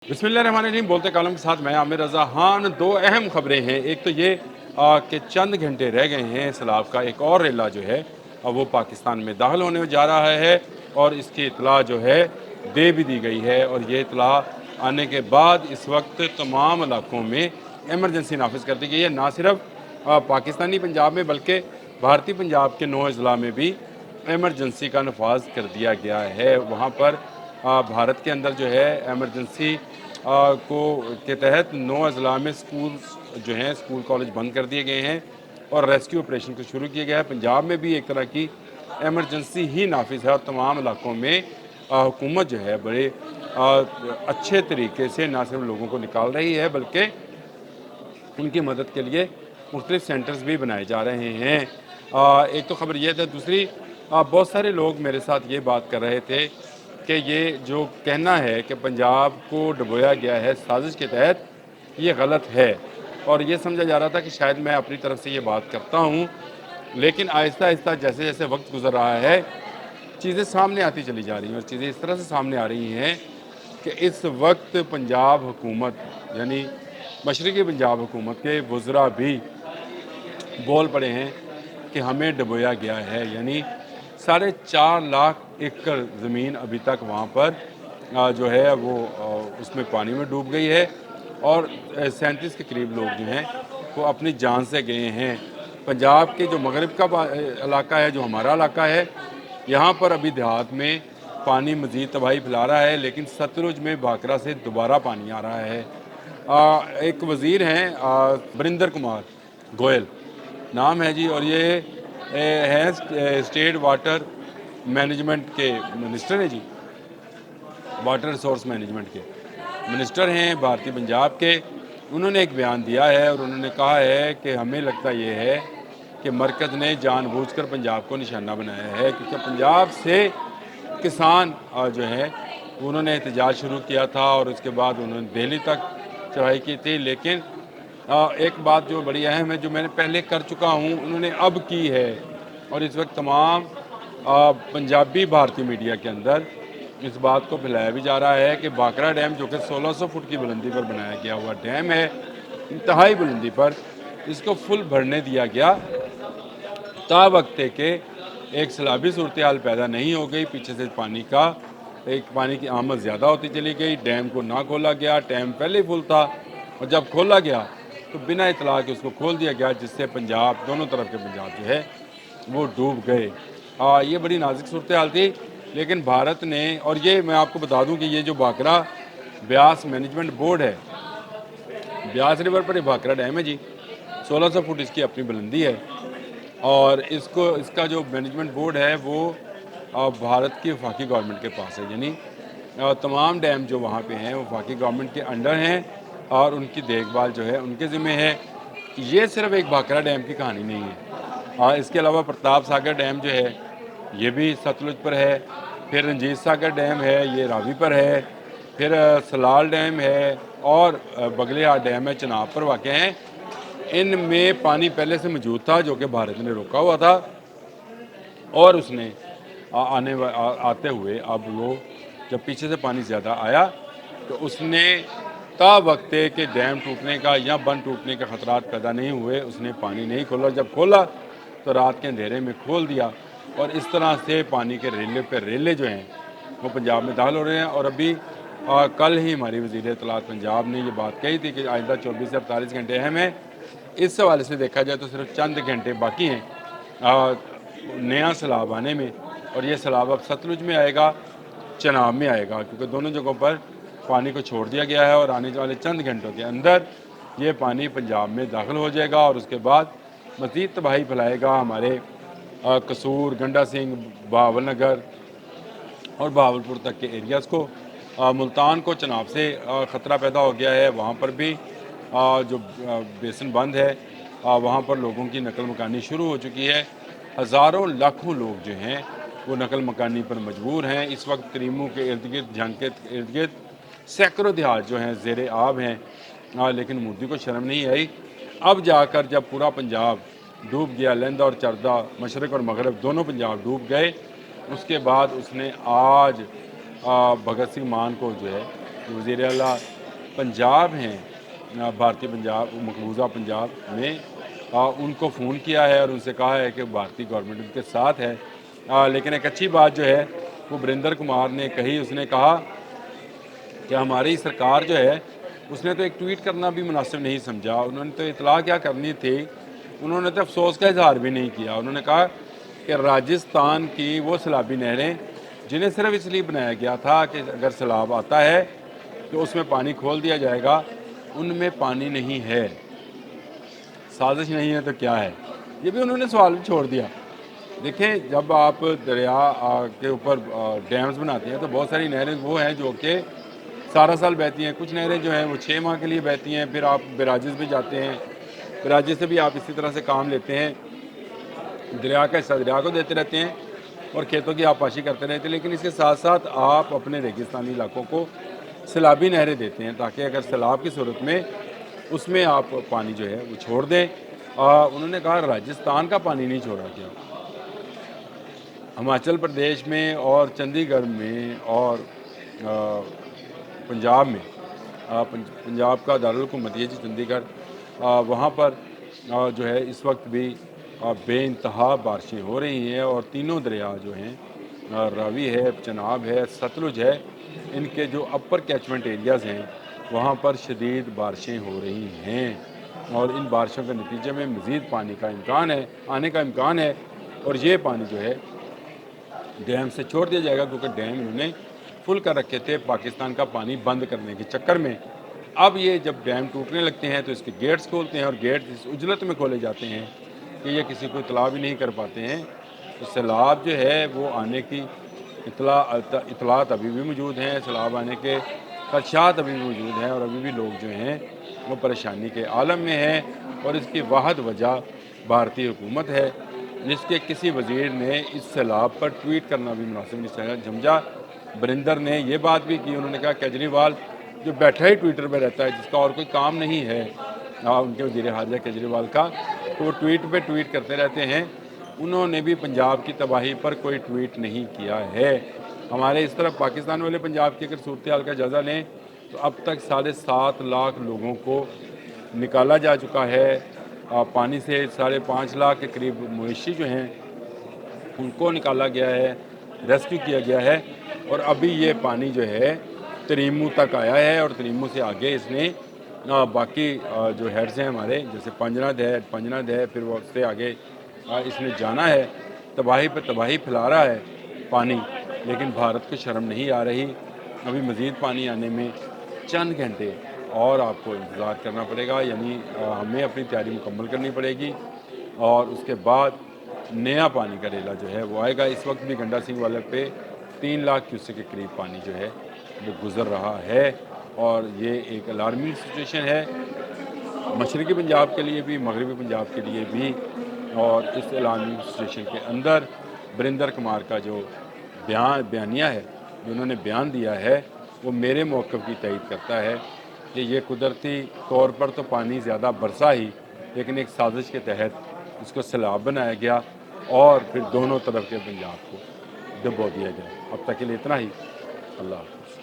बिस्मिल्लाहिर्रहमानिर्रहीम। बोलते कालम के साथ मैं आमिर रज़ा। हाँ, दो अहम खबरें हैं। एक तो ये कि चंद घंटे रह गए हैं सैलाब का एक और रेला जो है वो पाकिस्तान में दाखिल होने जा रहा है और इसकी इतला जो है दे भी दी गई है। और ये इतला आने के बाद इस वक्त तमाम इलाकों में एमरजेंसी नाफिज कर दी गई है। ना सिर्फ पाकिस्तानी पंजाब में बल्कि भारतीय पंजाब के 9 अजला में भी एमरजेंसी का नफाज कर दिया गया है। वहाँ पर भारत के अंदर जो है एमरजेंसी को के तहत 9 अजला में स्कूल जो हैं स्कूल कॉलेज बंद कर दिए गए हैं और रेस्क्यू ऑपरेशन को शुरू किया गया है। पंजाब में भी एक तरह की एमरजेंसी ही नाफिज है और तमाम इलाकों में हुकूमत जो है बड़े अच्छे तरीके से ना सिर्फ लोगों को निकाल रही है बल्कि उनकी मदद के लिए मुख्तलिफ सेंटर्स भी बनाए जा रहे हैं। एक तो खबर यह थी। दूसरी, बहुत सारे लोग मेरे साथ ये बात कर रहे थे कि ये जो कहना है कि पंजाब को डुबोया गया है साजिश के तहत, ये गलत है। और ये समझा जा रहा था कि शायद मैं अपनी तरफ से ये बात करता हूँ, लेकिन आहिस्ता आहिस्ता जैसे जैसे वक्त गुजर रहा है चीज़ें सामने आती चली जा रही हैं और चीज़ें इस तरह से सामने आ रही हैं कि इस वक्त पंजाब हुकूमत यानी मशरक़ी पंजाब हुकूमत के वज़रा भी बोल पड़े हैं कि हमें डुबोया गया है। यानी 4.5 लाख एकड़ ज़मीन अभी तक वहाँ पर जो है वो उसमें पानी में डूब गई है और 37 के करीब लोग जो हैं वो अपनी जान से गए हैं। पंजाब के जो मगरब का इलाका है, जो हमारा इलाका है, यहाँ पर अभी देहात में पानी मज़ीद तबाही फैला रहा है, लेकिन सतलुज में भाखड़ा से दोबारा पानी आ रहा है। एक वज़ीर हैं बरिंदर कुमार गोयल नाम है जी, और ये हैं स्टेट वाटर मैनेजमेंट के मिनिस्टर हैं जी, वाटर रिसोर्स मैनेजमेंट के मिनिस्टर हैं भारतीय पंजाब के। उन्होंने एक बयान दिया है और उन्होंने कहा है कि हमें लगता ये है कि मरकज़ ने जानबूझकर पंजाब को निशाना बनाया है, क्योंकि पंजाब से किसान जो है उन्होंने एहतजाज शुरू किया था और उसके बाद उन्होंने दिल्ली तक चढ़ाई की थी। लेकिन एक बात जो बड़ी अहम है, जो मैंने पहले कर चुका हूँ, उन्होंने अब की है और इस वक्त तमाम पंजाबी भारतीय मीडिया के अंदर इस बात को फैलाया भी जा रहा है कि भाखड़ा डैम, जो कि 1600 फुट की बुलंदी पर बनाया गया हुआ डैम है, इंतहाई बुलंदी पर, इसको फुल भरने दिया गया तावक्ते के एक सैलाबी सूरत हाल पैदा नहीं हो गई। पीछे से पानी की आमद ज़्यादा होती चली गई, डैम को ना खोला गया। डैम पहले ही फुल था और जब खोला गया तो बिना इतला के उसको खोल दिया गया, जिससे पंजाब, दोनों तरफ के पंजाब जो है वो डूब गए। ये बड़ी नाजुक सूरत हाल थी, लेकिन भारत ने, और ये मैं आपको बता दूं कि ये जो भाखड़ा ब्यास मैनेजमेंट बोर्ड है, ब्यास रिवर पर ये भाखड़ा डैम है जी, 1600 फुट इसकी अपनी बुलंदी है और इसका जो मैनेजमेंट बोर्ड है वो भारत की वफाकी गवर्नमेंट के पास है। यानी तमाम डैम जो वहाँ पे हैं वो वफाकी गवर्नमेंट के अंडर हैं और उनकी देखभाल जो है उनके ज़िम्मे है। ये सिर्फ एक भाखड़ा डैम की कहानी नहीं है। इसके अलावा प्रताप सागर डैम जो है ये भी सतलुज पर है, फिर रंजीत सागर डैम है, ये रावी पर है, फिर सलाल डैम है और बगलियार डैम है, चनाब पर वाक़ हैं। इनमें पानी पहले से मौजूद था जो कि भारत ने रोका हुआ था और उसने आते हुए अब वो जब पीछे से पानी ज़्यादा आया तो उसने तावक्ते के डैम टूटने का या बंद टूटने के ख़तरात पैदा नहीं हुए, उसने पानी नहीं खोला। जब खोला तो रात के अंधेरे में खोल दिया और इस तरह से पानी के रेले पे रेले जो हैं वो पंजाब में दाखिल हो रहे हैं। और अभी कल ही हमारी वज़ीर इत्तलात पंजाब ने ये बात कही थी कि आइंदा 24 से 48 घंटे अहम है। इस हवाले से देखा जाए तो सिर्फ चंद घंटे बाकी हैं नया सैलाब आने में, और ये सैलाब अब सतलुज में आएगा, चनाब में आएगा, क्योंकि दोनों जगहों पर पानी को छोड़ दिया गया है और आने वाले चंद घंटों के अंदर ये पानी पंजाब में दाखिल हो जाएगा और उसके बाद मज़ीद तबाही फैलाएगा हमारे कसूर, गंडा सिंह, बहावल नगर और बहावलपुर तक के एरियाज़ को। मुल्तान को चनाब से ख़तरा पैदा हो गया है, वहाँ पर भी जो बेसन बंद है वहाँ पर लोगों की नकल मकानी शुरू हो चुकी है। हज़ारों लाखों लोग जो हैं वो नकल मकानी पर मजबूर हैं। इस वक्त करीमों के इर्द गिर्द, जंग के इर्द गिर्द सैकड़ों देहात जो हैं ज़ेर आब हैं, लेकिन मोदी को शर्म नहीं आई। अब जाकर जब पूरा पंजाब डूब गया, लहंदा और चरदा, मशरक़ और मगरब दोनों पंजाब डूब गए, उसके बाद उसने आज भगत सिंह मान को जो है वज़ीर आला पंजाब हैं, भारतीय पंजाब मकबूजा पंजाब में, उनको फ़ोन किया है और उनसे कहा है कि भारतीय गवर्नमेंट उनके साथ है। लेकिन एक अच्छी बात जो है वो वरिंदर कुमार ने कही, उसने कहा कि हमारी सरकार जो है उसने तो एक ट्वीट करना भी मुनासिब नहीं समझा, उन्होंने तो इतला क्या करनी थी, उन्होंने तो अफसोस का इजहार भी नहीं किया। उन्होंने कहा कि राजस्थान की वो सैलाबी नहरें जिन्हें सिर्फ इसलिए बनाया गया था कि अगर सैलाब आता है तो उसमें पानी खोल दिया जाएगा, उनमें पानी नहीं है, साजिश नहीं है तो क्या है, ये भी उन्होंने सवाल भी छोड़ दिया। देखें, जब आप दरिया के ऊपर डैम्स बनाते हैं तो बहुत सारी नहरें वो हैं जो कि सारा साल बहती हैं, कुछ नहरें जो हैं वो 6 माह के लिए बहती हैं, फिर आप बराजेस भी जाते हैं, बराजेस से भी आप इसी तरह से काम लेते हैं, दरिया का हिस्सा दरिया को देते रहते हैं और खेतों की आपाशी करते रहते हैं। लेकिन इसके साथ साथ आप अपने रेगिस्तानी इलाकों को सैलाबी नहरें देते हैं ताकि अगर सैलाब की सूरत में उसमें आप पानी जो है वो छोड़ दें। उन्होंने कहा राजस्थान का पानी नहीं छोड़ा गया, हिमाचल प्रदेश में और चंडीगढ़ में और पंजाब में, पंजाब का दारुल हुकूमत ये जी चंडीगढ़, वहाँ पर जो है इस वक्त भी बेइंतहा बारिशें हो रही हैं और तीनों दरिया जो हैं, रावी है, चनाब है, सतलुज है, इनके जो अपर कैचमेंट एरियाज़ हैं वहाँ पर शदीद बारिशें हो रही हैं और इन बारिशों के नतीजे में मज़ीद पानी का इम्कान है, आने का इम्कान है और ये पानी जो है डैम से छोड़ दिया जाएगा क्योंकि डैम इन्होंने फुल कर रखे थे पाकिस्तान का पानी बंद करने के चक्कर में। अब ये जब डैम टूटने लगते हैं तो इसके गेट्स खोलते हैं और गेट इस उजलत में खोले जाते हैं कि ये किसी को इतला भी नहीं कर पाते हैं। तो सैलाब जो है वो आने की इतलात अभी भी मौजूद हैं, सैलाब आने के खदशात अभी भी मौजूद हैं और अभी भी लोग जो हैं वो परेशानी के आलम में हैं और इसकी वाहद वजह भारतीय हुकूमत है, जिसके किसी वज़ीर ने इस सैलाब पर ट्वीट करना भी मुनासिब नहीं समझा। वरिंदर ने ये बात भी की, उन्होंने कहा केजरीवाल जो बैठा ही ट्विटर पर रहता है, जिसका और कोई काम नहीं है उनके वज़ीर हारजा केजरीवाल का, तो वो ट्वीट पे ट्वीट करते रहते हैं, उन्होंने भी पंजाब की तबाही पर कोई ट्वीट नहीं किया है। हमारे इस तरफ पाकिस्तान वाले पंजाब की अगर सूरत हाल का जायज़ा लें तो अब तक 7.5 लाख लोगों को निकाला जा चुका है, पानी से 5.5 लाख के करीब मवेशी जो हैं उनको निकाला गया है, रेस्क्यू किया गया है और अभी ये पानी जो है तरीमू तक आया है और तरीमू से आगे इसने बाकी जो हेड्स हैं हमारे, जैसे पंजनद है, फिर वो उससे आगे इसने जाना है, तबाही पर तबाही फैला रहा है पानी, लेकिन भारत को शर्म नहीं आ रही। अभी मज़ीद पानी आने में चंद घंटे और आपको इंतज़ार करना पड़ेगा, यानी हमें अपनी तैयारी मुकम्मल करनी पड़ेगी और उसके बाद नया पानी का रेला जो है वो आएगा। इस वक्त भी गंडा सिंह वाले पे 3 लाख क्यूसेक के करीब पानी जो है वो गुज़र रहा है और ये एक अलार्मिंग सिचुएशन है मशरक़ी पंजाब के लिए भी, मगरबी पंजाब के लिए भी। और इस अलार्मिंग सिचुएशन के अंदर वरिंदर कुमार का जो बयानिया है, जो उन्होंने बयान दिया है, वो मेरे मौक़िफ़ की तईद करता है कि ये कुदरती तौर पर तो पानी ज़्यादा बरसा ही, लेकिन एक साजिश के तहत इसको सैलाब बनाया गया और फिर दोनों तरफ के पंजाब को डुबो दिया गया। अब तक के लिए इतना ही। अल्लाह हाफ़िज़।